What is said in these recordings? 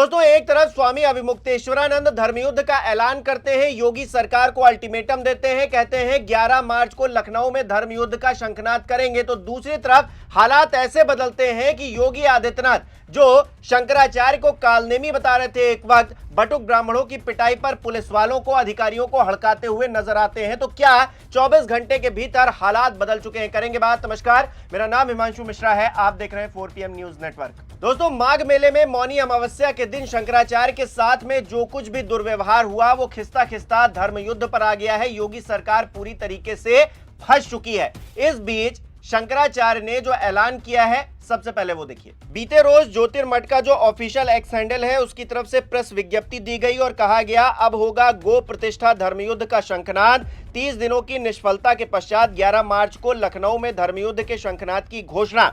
दोस्तों, एक तरफ स्वामी अविमुक्तेश्वरानंद धर्मयुद्ध का ऐलान करते हैं, योगी सरकार को अल्टीमेटम देते हैं, कहते हैं 11 मार्च को लखनऊ में धर्मयुद्ध का शंखनाद करेंगे। तो दूसरी तरफ हालात ऐसे बदलते हैं कि योगी आदित्यनाथ, जो शंकराचार्य को कालनेमी बता रहे थे एक वक्त, बटुक ब्राह्मणों की पिटाई पर पुलिस वालों को, अधिकारियों को हड़काते हुए नजर आते हैं। तो क्या 24 घंटे के भीतर हालात बदल चुके हैं? करेंगे बात। नमस्कार, मेरा नाम हिमांशु मिश्रा है, आप देख रहे हैं 4 PM न्यूज नेटवर्क। दोस्तों, माघ मेले में मौनी अमावस्या के दिन शंकराचार्य के साथ में जो कुछ भी दुर्व्यवहार हुआ वो खिस्ता खिस्ता धर्मयुद्ध पर आ गया है। योगी सरकार पूरी तरीके से फंस चुकी है। इस बीच शंकराचार्य ने जो ऐलान किया है, सबसे पहले वो देखिए। बीते रोज ज्योतिर्मठ का जो ऑफिशियल एक्स हैंडल है, उसकी तरफ से प्रेस विज्ञप्ति दी गई और कहा गया अब होगा गो प्रतिष्ठा धर्मयुद्ध का शंखनाद। 30 दिनों की निष्फलता के पश्चात 11 मार्च को लखनऊ में धर्मयुद्ध के शंखनाद की घोषणा।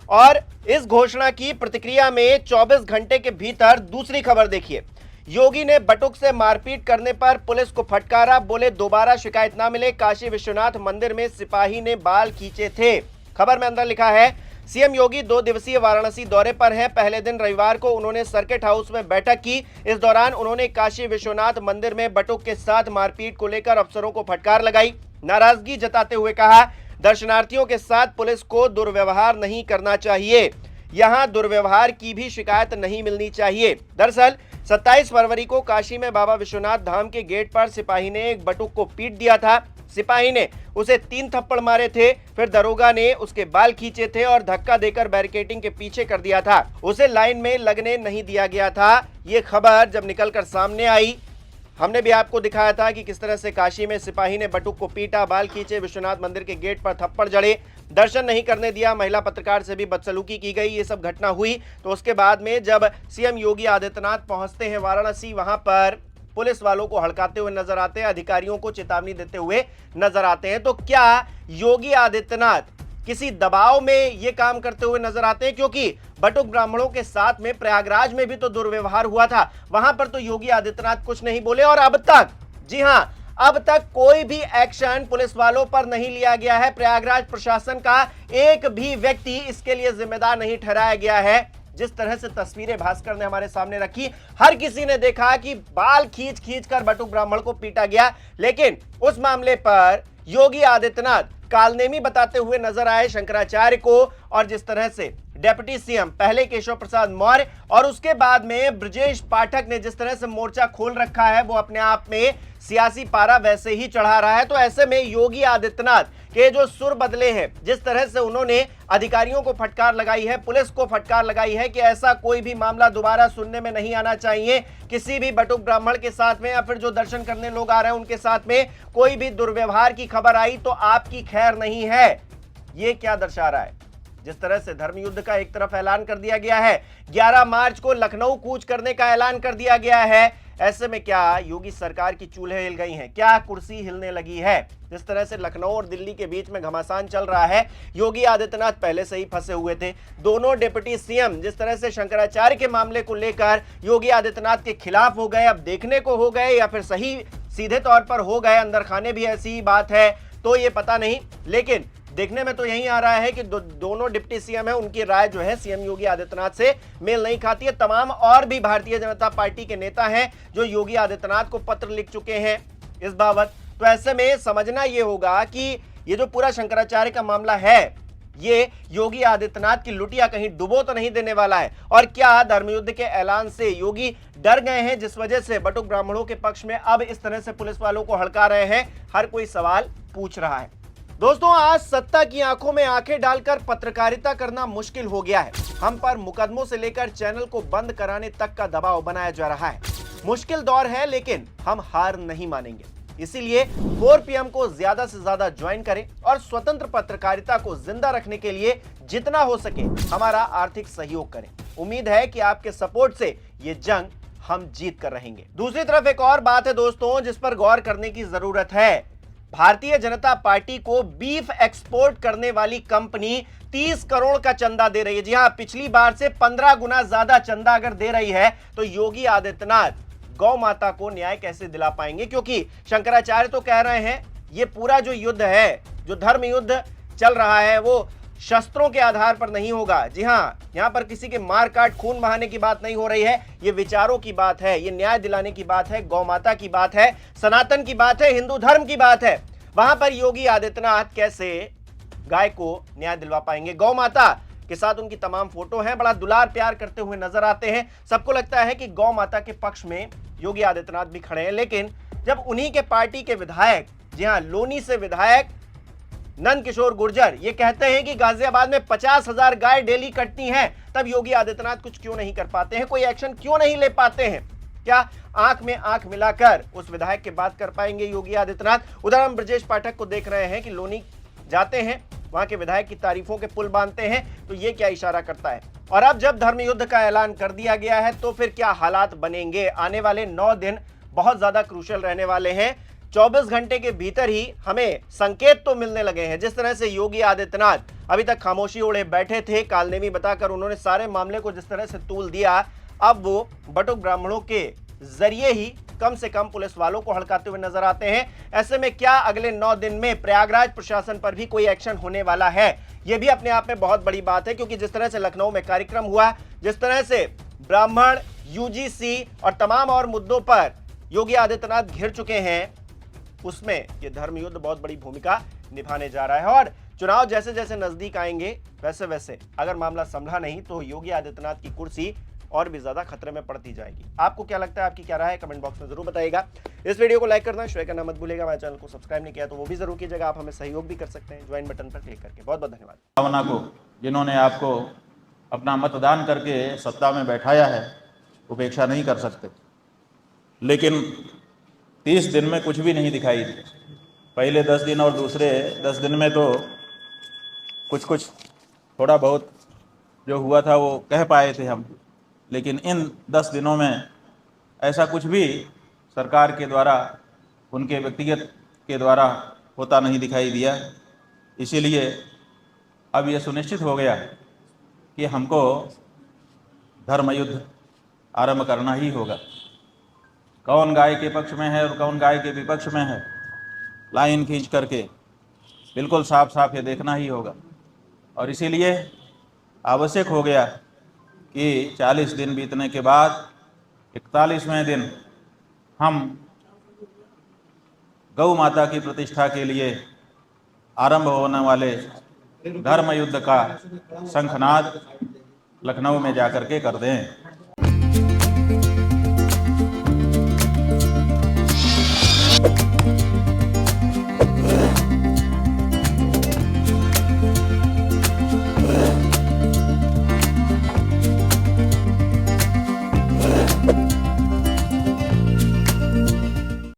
और इस घोषणा की प्रतिक्रिया में 24 घंटे के भीतर दूसरी खबर देखिए। योगी ने बटुक से मारपीट करने पर पुलिस को फटकारा, बोले दोबारा शिकायत ना मिले। काशी विश्वनाथ मंदिर में सिपाही ने बाल खींचे थे। खबर में अंदर लिखा है, सीएम योगी 2 दिवसीय वाराणसी दौरे पर हैं। पहले दिन रविवार को उन्होंने सर्किट हाउस में बैठक की। इस दौरान उन्होंने काशी विश्वनाथ मंदिर में बटुक के साथ मारपीट को लेकर अफसरों को फटकार लगाई। नाराजगी जताते हुए कहा, दर्शनार्थियों के साथ पुलिस को दुर्व्यवहार नहीं करना चाहिए, यहां दुर्व्यवहार की भी शिकायत नहीं मिलनी चाहिए। दरअसल 27 फरवरी को काशी में बाबा विश्वनाथ धाम के गेट पर सिपाही ने एक बटुक को पीट दिया था। सिपाही ने उसे 3 थप्पड़ मारे थे, फिर दरोगा ने उसके बाल खींचे थे और धक्का देकर बैरिकेडिंग के पीछे कर दिया था। उसे लाइन में लगने नहीं दिया गया था। ये खबर जब निकलकर सामने आई, हमने भी आपको दिखाया था कि किस तरह से काशी में सिपाही ने बटुक को पीटा, बाल खींचे, विश्वनाथ मंदिर के गेट पर थप्पड़ जड़े, दर्शन नहीं करने दिया, महिला पत्रकार से भी बदसलूकी की गई। ये सब घटना हुई। तो उसके बाद में जब सीएम योगी आदित्यनाथ पहुंचते हैं वाराणसी, वहां पर पुलिस वालों को हड़काते हुए नजर आते हैं, अधिकारियों को चेतावनी देते हुए नजर आते हैं। तो क्या योगी आदित्यनाथ किसी दबाव में ये काम करते हुए नजर आते हैं? क्योंकि बटुक ब्राह्मणों के साथ में प्रयागराज में भी तो दुर्व्यवहार हुआ था, वहां पर तो योगी आदित्यनाथ कुछ नहीं बोले। और अब तक, जी हां, अब तक कोई भी एक्शन पुलिस वालों पर नहीं लिया गया है। प्रयागराज प्रशासन का एक भी व्यक्ति इसके लिए जिम्मेदार नहीं ठहराया गया है। जिस तरह से तस्वीरें भास्कर ने हमारे सामने रखी, हर किसी ने देखा कि बाल खींच खींच कर बटुक ब्राह्मण को पीटा गया, लेकिन उस मामले पर योगी आदित्यनाथ कालनेमी बताते हुए नजर आए शंकराचार्य को। और जिस तरह से डेप्यूटी सीएम पहले केशव प्रसाद मौर्य और उसके बाद में ब्रजेश पाठक ने जिस तरह से मोर्चा खोल रखा है, वो अपने आप में सियासी पारा वैसे ही चढ़ा रहा है। तो ऐसे में योगी आदित्यनाथ के जो सुर बदले हैं, जिस तरह से उन्होंने अधिकारियों को फटकार लगाई है, पुलिस को फटकार लगाई है कि ऐसा कोई भी मामला दोबारा सुनने में नहीं आना चाहिए, किसी भी बटुक ब्राह्मण के साथ में या फिर जो दर्शन करने लोग आ रहे हैं उनके साथ में कोई भी दुर्व्यवहार की खबर आई तो आपकी खैर नहीं है। ये क्या दर्शा रहा है? जिस तरह से धर्मयुद्ध का एक तरफ ऐलान कर दिया गया है, 11 मार्च को लखनऊ कूच करने का ऐलान कर दिया गया है, ऐसे में क्या योगी सरकार की चूल्हे हिल गई हैं? क्या कुर्सी हिलने लगी है? जिस तरह से लखनऊ और दिल्ली के बीच में घमासान चल रहा है, योगी आदित्यनाथ पहले से ही फंसे हुए थे। दोनों डिप्टी सीएम जिस तरह से शंकराचार्य के मामले को लेकर योगी आदित्यनाथ के खिलाफ हो गए, अब देखने को हो गए या फिर सही सीधे तौर पर हो गए, अंदर खाने भी ऐसी ही बात है, तो ये पता नहीं। लेकिन देखने में तो यही आ रहा है कि दोनों डिप्टी सीएम है, उनकी राय जो है सीएम योगी आदित्यनाथ से मेल नहीं खाती है। तमाम और भी भारतीय जनता पार्टी के नेता हैं जो योगी आदित्यनाथ को पत्र लिख चुके हैं इस बाबत। तो ऐसे में समझना ये होगा कि ये जो पूरा शंकराचार्य का मामला है, ये योगी आदित्यनाथ की लुटिया कहीं डुबो तो नहीं देने वाला है। और क्या धर्मयुद्ध के ऐलान से योगी डर गए हैं, जिस वजह से बटुक ब्राह्मणों के पक्ष में अब इस तरह से पुलिस वालों को हड़का रहे हैं? हर कोई सवाल पूछ रहा है। दोस्तों, आज सत्ता की आंखों में आंखें डालकर पत्रकारिता करना मुश्किल हो गया है। हम पर मुकदमों से लेकर चैनल को बंद कराने तक का दबाव बनाया जा रहा है। मुश्किल दौर है, लेकिन हम हार नहीं मानेंगे। इसीलिए 4 PM को ज्यादा से ज्यादा ज्वाइन करें और स्वतंत्र पत्रकारिता को जिंदा रखने के लिए जितना हो सके हमारा आर्थिक सहयोग करें। उम्मीद है कि आपके सपोर्ट से ये जंग हम जीत कर रहेंगे। दूसरी तरफ एक और बात है दोस्तों, जिस पर गौर करने की जरूरत है। भारतीय जनता पार्टी को बीफ एक्सपोर्ट करने वाली कंपनी 30 करोड़ का चंदा दे रही है। जी हां, पिछली बार से 15 गुना ज्यादा चंदा अगर दे रही है तो योगी आदित्यनाथ गौ माता को न्याय कैसे दिला पाएंगे? क्योंकि शंकराचार्य तो कह रहे हैं ये पूरा जो युद्ध है, जो धर्म युद्ध चल रहा है, वो शस्त्रों के आधार पर नहीं होगा। जी हां, यहां पर किसी के मार काट खून बहाने की बात नहीं हो रही है, ये विचारों की बात है, ये न्याय दिलाने की बात है, गौ माता की बात है, सनातन की बात है, हिंदू धर्म की बात है। वहां पर योगी आदित्यनाथ कैसे गाय को न्याय दिलवा पाएंगे? गौ माता के साथ उनकी तमाम फोटो हैं, बड़ा दुलार प्यार करते हुए नजर आते हैं। सबको लगता है कि गौ माता के पक्ष में योगी आदित्यनाथ भी खड़े हैं, लेकिन जब उन्हीं के पार्टी के विधायक, जी हां, लोनी से विधायक नंद किशोर गुर्जर ये कहते हैं कि गाजियाबाद में 50,000 गाय डेली कटती हैं, तब योगी आदित्यनाथ कुछ क्यों नहीं कर पाते हैं, कोई एक्शन क्यों नहीं ले पाते हैं? क्या आंख में आंख मिलाकर उस विधायक की बात कर पाएंगे योगी आदित्यनाथ? उधर हम ब्रजेश पाठक को देख रहे हैं कि लोनी जाते हैं, वहां के विधायक की तारीफों के पुल बांधते हैं, तो ये क्या इशारा करता है? और अब जब धर्म युद्ध का ऐलान कर दिया गया है, तो फिर क्या हालात बनेंगे? आने वाले 9 दिन बहुत ज्यादा क्रूशियल रहने वाले हैं। 24 घंटे के भीतर ही हमें संकेत तो मिलने लगे हैं। जिस तरह से योगी आदित्यनाथ अभी तक खामोशी ओढ़े बैठे थे, कालनेमी बताकर उन्होंने सारे मामले को जिस तरह से तूल दिया, अब वो बटुक ब्राह्मणों के जरिए ही कम से कम पुलिस वालों को हड़काते हुए नजर आते हैं। ऐसे में क्या अगले 9 दिन में प्रयागराज प्रशासन पर भी कोई एक्शन होने वाला है? यह भी अपने आप में बहुत बड़ी बात है, क्योंकि जिस तरह से लखनऊ में कार्यक्रम हुआ, जिस तरह से ब्राह्मण, यूजीसी और तमाम और मुद्दों पर योगी आदित्यनाथ घिर चुके हैं, उसमें यह धर्म युद्ध बहुत बड़ी भूमिका निभाने जा रहा है। और चुनाव जैसे जैसे नजदीक आएंगे, वैसे वैसे अगर मामला संभला नहीं तो योगी आदित्यनाथ की कुर्सी और भी ज्यादा खतरे में पड़ती जाएगी। आपको क्या लगता है? आपकी क्या राय है? कमेंट बॉक्स में जरूर बताइएगा। इस वीडियो को लाइक करना, शेयर करना मत भूलिएगा। हमारे चैनल को सब्सक्राइब नहीं किया तो वो भी जरूर कीजिएगा। आप हमें सहयोग भी कर सकते हैं ज्वाइन बटन पर क्लिक करके। बहुत बहुत धन्यवाद। भावना को जिन्होंने आपको अपना मतदान करके सत्ता में बैठाया है, उपेक्षा नहीं कर सकते। लेकिन 30 दिन में कुछ भी नहीं दिखाई दी। पहले 10 दिन और दूसरे 10 दिन में तो कुछ थोड़ा बहुत जो हुआ था वो कह पाए थे हम, लेकिन इन 10 दिनों में ऐसा कुछ भी सरकार के द्वारा, उनके व्यक्तिगत के द्वारा होता नहीं दिखाई दिया। इसीलिए अब ये सुनिश्चित हो गया कि हमको धर्म युद्ध आरंभ करना ही होगा। कौन गाय के पक्ष में है और कौन गाय के विपक्ष में है, लाइन खींच करके बिल्कुल साफ साफ ये देखना ही होगा। और इसीलिए आवश्यक हो गया कि 40 दिन बीतने के बाद 41वें दिन हम गौ माता की प्रतिष्ठा के लिए आरंभ होने वाले धर्म युद्ध का शंखनाद लखनऊ में जाकर के कर दें।